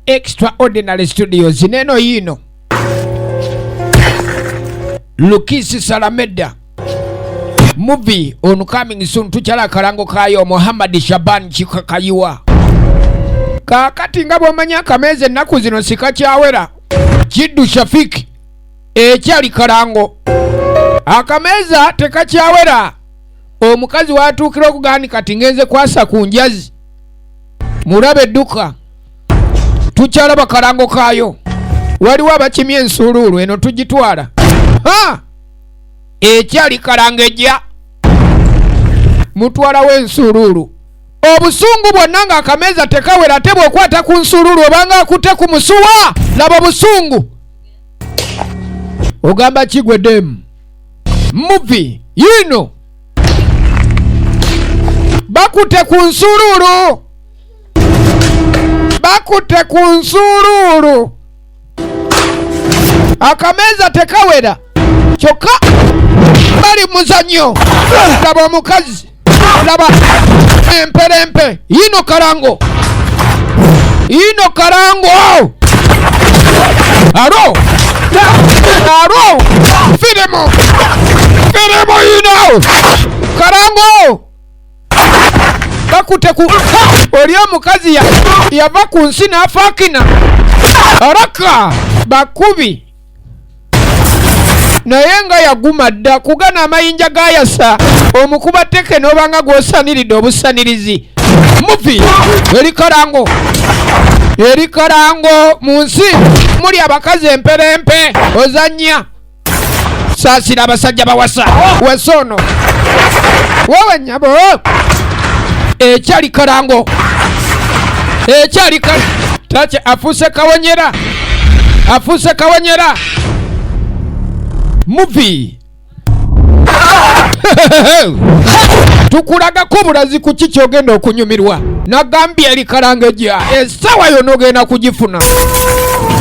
Extraordinary Studios neno yino Lukisi Salameda movie on coming soon. Tuchala kalango kayo Muhammad Shaban Chikakayiwa kakati nga bw'omanya akameza ennaku zino sikakyawera Kiddu Shafiki ekyali kalango akameza tekakyawera omukazi watuukira okugaani kati ngenze kwasa ku njazi mulabe edduka tukyalaba kalango kayo waliwo abakimya ensuuluulu eno tugitwala ekyali kalango ejja mutwalawo ensuuluulu obusungu bwonna nga akameza tekawera ate bw'okwata ku nsuuluulu obanga akutte ku musuwa laba obusungu ogamba kigwe demu movie yino bakutte ku nsuuluulu bakutte ku nsuuluulu akameza tekawera kyokka bali muzanyo laba omukazi laba emperempe yino kalango aro firimu yino kalango bakute ku oli omukazi yava ku nsi n'afaakina araka bakubi naye nga yaguma dda kugana amayinja gayasa omukuba teke n'obanga gw'osaniridde obusanirizi muvi eri kalango mu nsi muli abakazi emperempe ozanya saasira abasajja bawasa wesono wowe nyabo ekyali kalango tache afuse kawonyera movie tukulagako bulazi ku kiki ogenda okunyumirwa nagambye eri kalango ejja esawa yonna ogenda kugifuna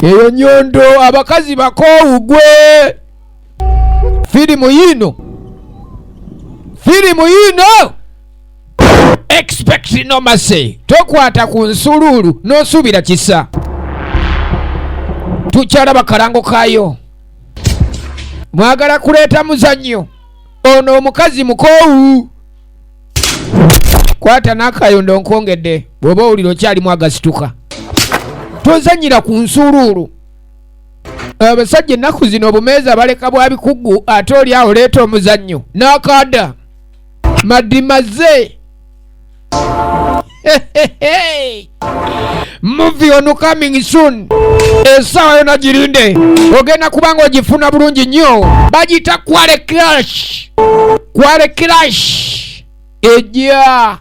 eyo nyondo abakazi bakoowu gwe firimu yino expect no mercy tokwata ku nsuuluulu n'osuubira kisa tukyalaba kalango kayo mwagala kuleeta muzannyo ono omukazi mukoowu kwata n'akayondo nkongedde bw'oba owulira okyalimu agasituka tozanyira ku nsuuluulu abasajja ennaku zino obumeeza baleka bwa bikugu ate oli awo leeta omuzannyo n'akaada madimaze movie on coming soon esawa yona girinde ogenda kubanga ogifuna bulungi nnyo bagita kwale crash ejja